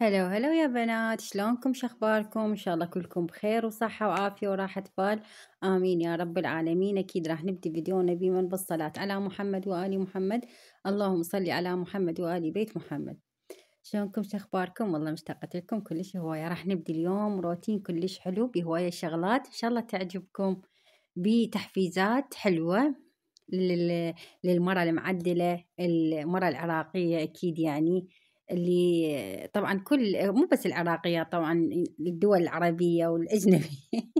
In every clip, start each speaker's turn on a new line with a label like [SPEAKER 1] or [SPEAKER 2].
[SPEAKER 1] هلا وهلا يا بنات، شلونكم؟ شخباركم؟ ان شاء الله كلكم بخير وصحة وعافية وراحة بال. امين يا رب العالمين. اكيد راح نبدي فيديونا بمن بالصلاة على محمد وآل محمد. اللهم صل على محمد وآل بيت محمد. شلونكم؟ شخباركم؟ والله مشتاقة لكم كلش هواية. راح نبدي اليوم روتين كلش حلو بهواية شغلات ان شاء الله تعجبكم، بتحفيزات حلوة للمرأة المعدلة، المرأة العراقية أكيد يعني، اللي طبعا كل مو بس العراقية، طبعا الدول العربية والأجنبية.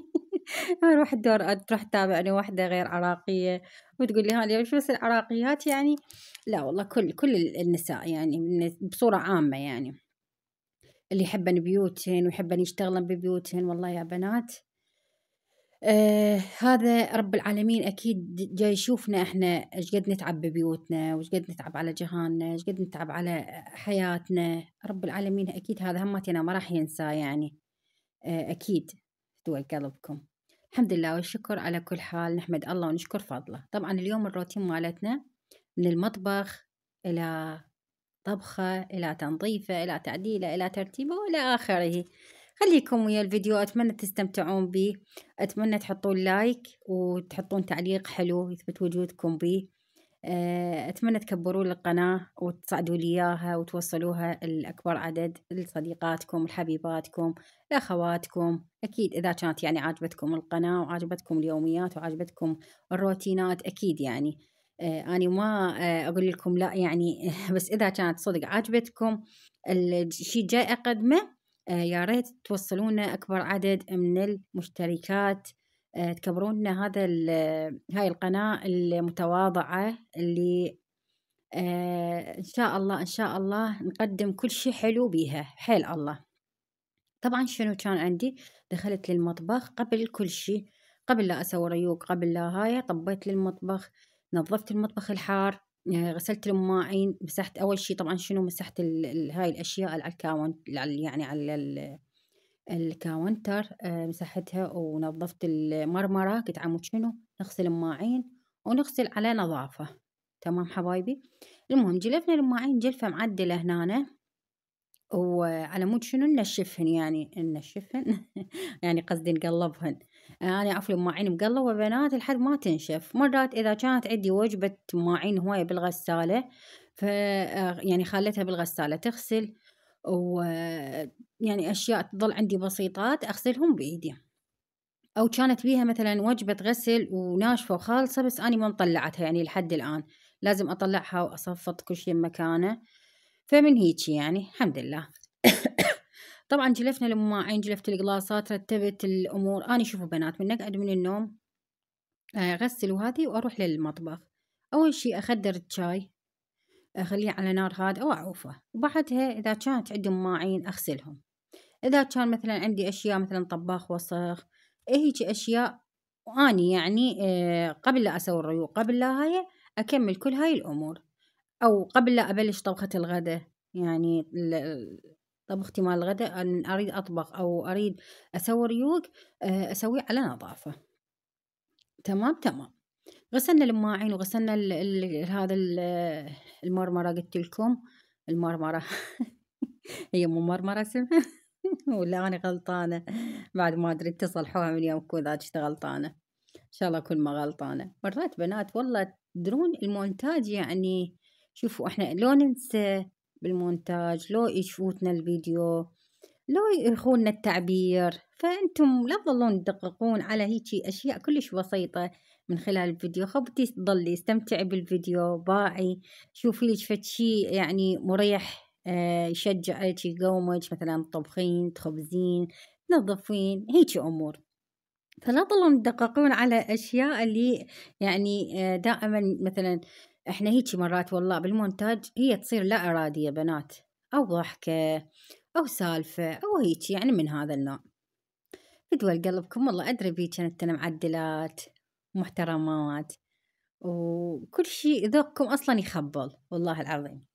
[SPEAKER 1] أروح تروح تتابعني واحدة غير عراقية وتقول لي هذه مش بس العراقيات يعني، لا والله كل النساء يعني بصورة عامة يعني، اللي يحبن بيوتهن ويحبن يشتغلن ببيوتهن. والله يا بنات، هذا رب العالمين أكيد جاي يشوفنا إحنا إيش قد نتعب ببيوتنا، وإيش قد نتعب على جيراننا، إيش قد نتعب على حياتنا. رب العالمين أكيد هذا همتنا ما راح ينساه يعني. أكيد دول قلبكم. الحمد لله والشكر على كل حال، نحمد الله ونشكر فضله. طبعا اليوم الروتين مالتنا من المطبخ إلى طبخة إلى تنظيفه إلى تعديله إلى ترتيبه وإلى آخره. خليكم ويا الفيديو، أتمنى تستمتعون به، أتمنى تحطون لايك وتحطون تعليق حلو يثبت وجودكم به. أتمنى تكبرون القناة وتصعدوا لي إياها وتوصلوها لأكبر عدد، لصديقاتكم لحبيباتكم لأخواتكم. أكيد إذا كانت يعني عاجبتكم القناة وعاجبتكم اليوميات وعاجبتكم الروتينات، أكيد يعني أنا ما أقول لكم لا يعني. بس إذا كانت صدق عاجبتكم الشيء جاي أقدمه، يا ريت توصلونا أكبر عدد من المشتركات، تكبرون لنا هاي القناة المتواضعة اللي إن شاء الله إن شاء الله نقدم كل شيء حلو بيها حيل الله. طبعا شنو كان عندي؟ دخلت للمطبخ قبل كل شيء، قبل لا أسوي ريوق، قبل لا هاي طبيت للمطبخ، نظفت المطبخ الحار، غسلت المواعين، مسحت أول شيء طبعا شنو مسحت هاي الأشياء على يعني على الكاونتر، مسحتها ونظفت المرمرة. قلت عمود شنو نغسل المواعين ونغسل على نظافة. تمام حبايبي. المهم جلفنا المواعين جلفة معدلة هنا، وعلى مود شنو ننشفهن يعني ننشفهن. يعني قصدي نقلبهن. أنا أعرف المواعين مقلبة بنات لحد ما تنشف. مرات إذا كانت عندي وجبة مواعين هواية بالغسالة، يعني خليتها بالغسالة تغسل، ويعني أشياء تظل عندي بسيطات أغسلهم بإيدي. أو كانت بيها مثلا وجبة غسل وناشفة وخالصة بس أنا ما مطلعتها يعني لحد الآن، لازم أطلعها وأصفط كل شيء مكانه. فمن هيك يعني الحمد لله. طبعا جلفنا المواعين، جلفت القلاصات، رتبت الأمور. أنا شوفوا بنات من نقعد من النوم أغسل وهذه وأروح للمطبخ. أول شيء أخدر الشاي، أخليه على نار هادئة وأعوفه، وبعدها إذا كانت عندي مواعين أغسلهم. إذا كان مثلا عندي أشياء مثلا طباخ وسخ، هيك أشياء، وأني يعني قبل لا أسوي الريوق، قبل لا هاي أكمل كل هاي الأمور، أو قبل لا أبلش طبخة الغداء يعني طبختي مال الغداء أن أريد أطبخ أو أريد أسوي ريوق، أسويه على نظافة. تمام. غسلنا الماعين وغسلنا المرمرة قلت لكم المرمرة. هي مو مرمرة اسمها؟ ولا أنا غلطانة؟ بعد ما أدري تصلحوها من يومكم إذا كنت غلطانة. إن شاء الله أكون ما غلطانة. مرات بنات والله تدرون المونتاج يعني، شوفوا إحنا لو ننسى بالمونتاج، لو يشوفونا الفيديو، لو يخوننا التعبير، فأنتم لا تظلون تدققون على هيجي أشياء كلش بسيطة من خلال الفيديو. خبتي تضلي استمتعي بالفيديو باعي، شوفي لك فد شي يعني مريح، يشجعك يقومك، مثلا تطبخين تخبزين تنظفين هيجي أمور. فلا تظلون تدققون على أشياء اللي يعني دائما مثلا إحنا هيجي مرات والله بالمونتاج هي تصير لا إرادية بنات، أو ضحكة أو سالفة أو هيك يعني من هذا النوع. فدوى قلبكم والله أدري بيك كانت معدلات محترمات، وكل شيء ذوقكم أصلا يخبل والله العظيم.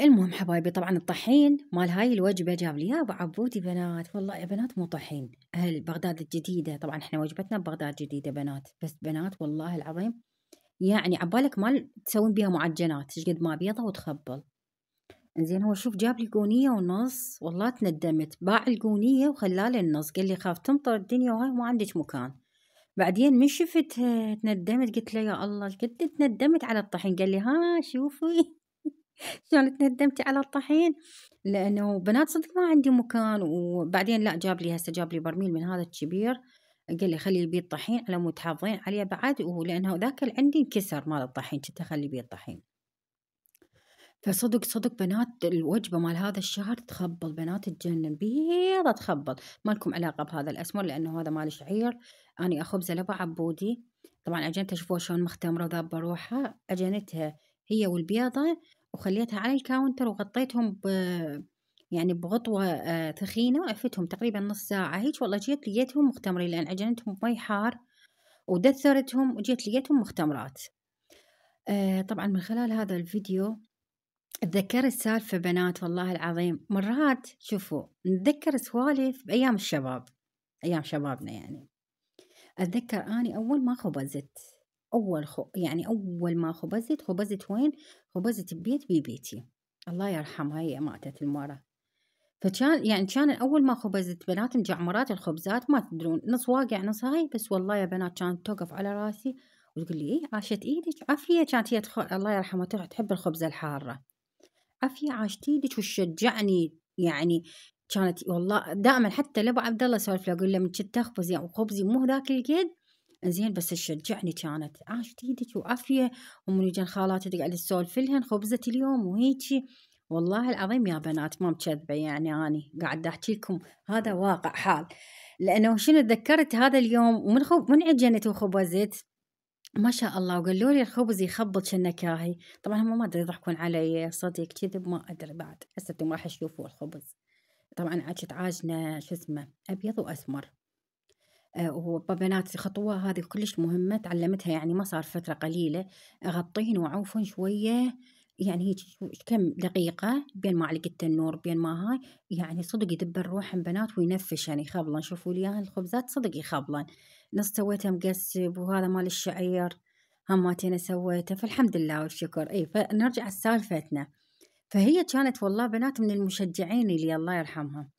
[SPEAKER 1] المهم حبايبي، طبعا الطحين مال هاي الوجبة جاب لي يا أبو عبودي بنات. والله يا بنات مو طحين، أهل بغداد الجديدة. طبعا احنا وجبتنا ببغداد جديدة بنات، بس بنات والله العظيم يعني عبالك ما تسوين بيها معجنات، ايش قد ما بيضة وتخبل. إنزين هو شوف جاب لي قونية ونص، والله تندمت، باع القونية وخلّى لي النص، قال لي خاف تمطر الدنيا وهاي وما عندِك مكان. بعدين من شفتها تندمت، قلت له يا الله إيش قد تندمت على الطحين، قال لي ها شوفي شلون تندمتِ على الطحين، لأنه بنات صدق ما عندي مكان. وبعدين لأ جاب لي هسه جاب لي برميل من هذا الكبير، قال لي خلّي بيه الطحين على مود تحافظين عليه بعد، ولأنه ذاك اللي عندي انكسر مال الطحين، كنت أخلّي بيه الطحين. فصدق، صدق بنات الوجبة مال هذا الشهر تخبّل بنات تجنن، بيضة تخبّل، ما لكم علاقة بهذا الأسمر لأنه هذا مال شعير. أني أخبزه لأبو عبودي، طبعًا عجنتها شوفوها شلون مختمرة وذابة روحها، عجنتها هي والبيضة وخليتها على الكاونتر وغطيتهم يعني بغطوة ثخينة، وعفتهم تقريبًا نص ساعة هيج، والله جيت لقيتهم مختمرين لأن عجنتهم بمي حار ودثّرتهم وجيت لقيتهم مختمرات. طبعًا من خلال هذا الفيديو اتذكرت سالفة بنات والله العظيم، مرات شوفوا نتذكر سوالف بأيام الشباب، أيام شبابنا يعني. أتذكر أني أول ما خبزت، يعني أول ما خبزت وين؟ خبزت ببيت بيبيتي، الله يرحمها هي ماتت المرة. فكان يعني كان أول ما خبزت بنات مجعمرات الخبزات ما تدرون، نص واقع نص هاي، بس والله يا بنات كانت توقف على راسي وتقول لي إيه عاشت إيدك عافية. كانت هي الله يرحمها تحب الخبزة الحارة. عافية عاشت إيدِك وتشجعني يعني. كانت والله دائمًا حتى لأبو عبد الله أسولف له أقول له من كنت أخبز وخبزي مو هذاك القد زين، بس تشجعني كانت عاشت إيدِك وعافية. ومن يجين خالاتي تقعد تسولف لهن خبزت اليوم وهيجي. والله العظيم يا بنات ما مكذبة يعني، أني قاعدة أحكي لكم هذا واقع حال. لأنه شنو تذكرت هذا اليوم ومن عجنت وخبزت ما شاء الله، وقالوا لي الخبز يخبط كنكاهي. طبعًا هم ما أدري يضحكون علي صدق كذب ما أدري بعد، هسه انتم راح تشوفوا الخبز. طبعًا كنت عاجنة شو اسمه أبيض وأسمر. وبنات الخطوة هذه كلش مهمة تعلمتها يعني ما صار فترة قليلة. أغطيهن وأعوفهن شوية، يعني هيك كم دقيقة بين ما علقة النور بين ما هاي، يعني صدق يدبر روحن بنات وينفشن يخبلن. شوفوا لي إياهن الخبزات صدق يخبلن. نص سويته مقسب وهذا مال الشعير هماتين سويته، فالحمد لله والشكر. فنرجع لسالفتنا. فهي كانت والله بنات من المشجعين اللي الله يرحمها.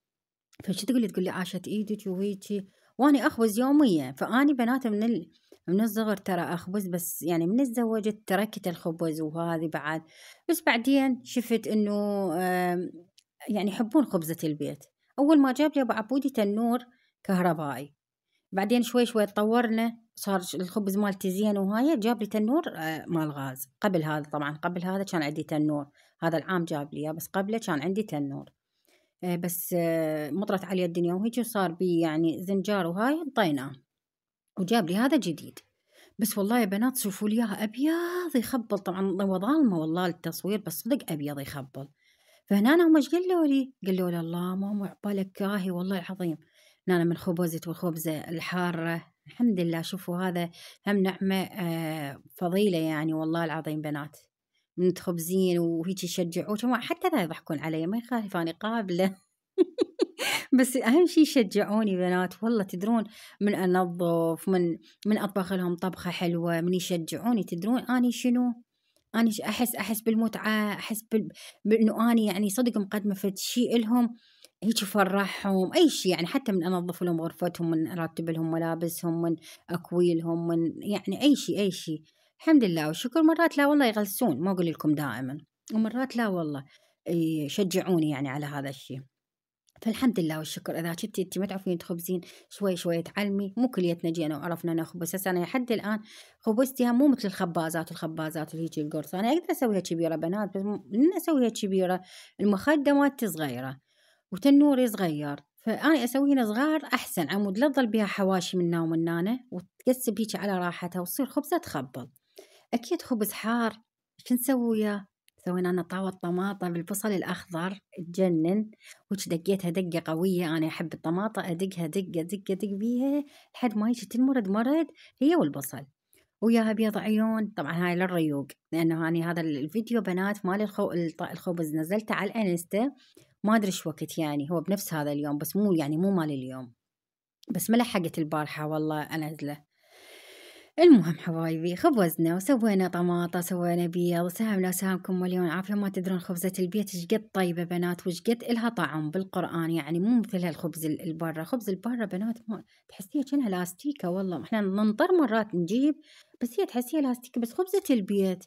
[SPEAKER 1] فشو تقول لي عاشت إيدِك وهيجي، وأني أخبز يوميًا. فأني بنات من الصغر ترى أخبز، بس يعني من اتزوجت تركت الخبز وهذي بعد. بس بعدين شفت إنه يعني يحبون خبزة البيت. أول ما جاب لي أبو عبودي تنور كهربائي، بعدين شوي شوي تطورنا صار الخبز مالتي زين وهاي، جاب لي تنور مال غاز. قبل هذا طبعًا قبل هذا كان عندي تنور، هذا العام جاب لي إياه، بس قبله كان عندي تنور. بس مطرت عليه الدنيا وهيجي وصار بيه يعني زنجار وهاي انطيناه، وجاب لي هذا جديد. بس والله يا بنات شوفوا لي إياها أبيض يخبل، طبعًا هو ظالمة والله التصوير بس صدق أبيض يخبل. فهنا هم إيش قالوا لي؟ قالوا لي الله ماما عقبالك كاهي والله العظيم. أنا من خبزت والخبزة الحارة الحمد لله. شوفوا هذا هم نعمة فضيلة يعني والله العظيم بنات. من تخبزين وهيك يشجعوك حتى لا يضحكون علي ما يخالف أنا قابلة. بس أهم شي يشجعوني بنات والله تدرون، من أنظف من أطبخ لهم طبخة حلوة، من يشجعوني تدرون أني شنو، أني أحس بالمتعة، أحس بإنه أني يعني صدق مقدمة فد شي إلهم هيك يفرحهم. أي شي يعني حتى من أنظف لهم غرفتهم، من أرتب لهم ملابسهم، من أكوي لهم، من يعني أي شي أي شي. الحمد لله والشكر. مرات لا والله يغلسون ما أقول لكم دائما، ومرات لا والله يشجعوني يعني على هذا الشي. فالحمد لله والشكر. إذا كنتِ أنتِ ما تعرفين تخبزين شوي شوي تعلمي، مو كليتنا جينا وعرفنا نخبز. هسه أنا لحد الآن خبزتها مو مثل الخبازات اللي هيجي القرص. أنا أقدر أسويها كبيرة بنات، بس من أسويها كبيرة المخدة مالتي صغيرة وتنوري صغير، فأنا أسويهن صغار أحسن عمود لا تظل بيها حواشي منا ومنانة وتقسب هيك على راحتها وتصير خبزة تخبل. أكيد خبز حار شو نسوي وياه؟ سوينا لنا طاوة طماطة بالبصل الأخضر تجنن، وهيج دقيتها دقة قوية. أنا أحب الطماطة أدقها دقة دقة دق بيها لحد ما هيج تنمرد مرد هي والبصل، وياها بيض عيون. طبعا هاي للريوق، لأنه أنا هذا الفيديو بنات مال الخبز نزلته على الانستا ما أدري شو وقت، يعني هو بنفس هذا اليوم بس مو يعني مو مال اليوم، بس ما لحقت البارحة والله أنزله. المهم حبايبي خبزنا وسوينا طماطة سوينا بيض وسهمنا وسهمكم مليون عافية. ما تدرون خبزة البيت ايش قد طيبة بنات وايش قد إلها طعم بالقرآن، يعني مو مثل هالخبز البرة. خبز البرة بنات ما تحسيها كأنها لاستيكة، والله احنا ننطر مرات نجيب بس هي تحسيها لاستيكة. بس خبزة البيت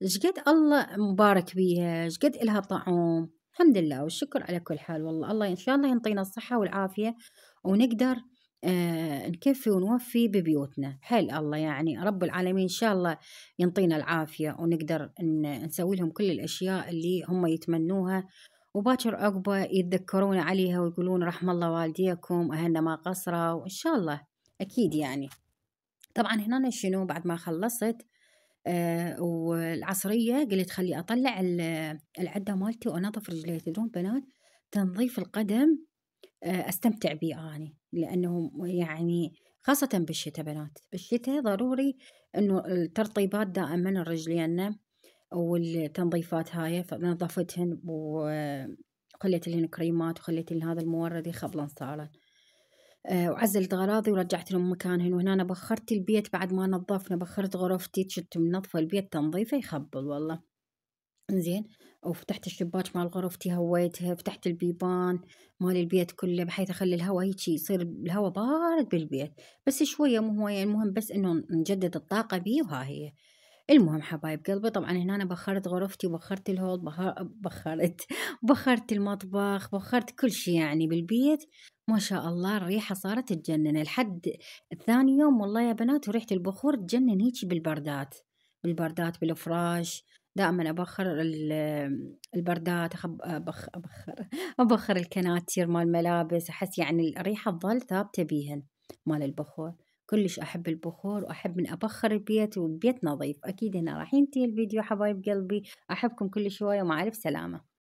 [SPEAKER 1] ايش قد الله مبارك بيها، ايش قد إلها طعم. الحمد لله والشكر على كل حال. والله الله إن شاء الله ينطينا الصحة والعافية ونقدر نكفي ونوفي ببيوتنا. حيل الله يعني رب العالمين إن شاء الله ينطينا العافية ونقدر نسوي لهم كل الأشياء اللي هم يتمنوها، وباكر عقبة يتذكرون عليها ويقولون رحم الله والديكم أهلنا ما قصروا، وإن شاء الله أكيد يعني. طبعا هنا شنو بعد ما خلصت والعصرية قلت خلي أطلع العدة مالتي وأنظف رجلي. تدرون بنات تنظيف القدم أستمتع بيه أني، لأنه يعني خاصة بالشتاء بنات، بالشتاء ضروري إنه الترطيبات دائما الرجلين والتنظيفات هاي، فنظفتهن وخليت لهن كريمات وخليت لهن هذا المورد يخبلن صارن. وعزلت أغراضي ورجعت لهم مكانهن. وهنا أنا بخرت البيت بعد ما نظفنا، بخرت غرفتي شت منظفة البيت تنظيفه يخبل والله. زين. وفتحت الشباك مال غرفتي هويتها، فتحت البيبان مال البيت كله بحيث اخلي الهواء هيجي يصير الهواء بارد بالبيت، بس شويه مو هوايه، المهم بس انه نجدد الطاقه بيه. وها هي المهم حبايب قلبي. طبعا هنا أنا بخرت غرفتي وبخرت الهول بخرت المطبخ، بخرت كل شي يعني بالبيت. ما شاء الله الريحة صارت تجنن لحد ثاني يوم والله يا بنات، وريحة البخور تجنن هيجي بالبردات، بالبردات بالفراش. دائما أبخر البردات، أبخر الكناتير مال الملابس، أحس يعني الريحة تظل ثابتة بيهن مال البخور. كلش أحب البخور وأحب من أبخر البيت والبيت نظيف. أكيد هنا راح ينتهي الفيديو حبايب قلبي، أحبكم كل شوية ومع ألف سلامة.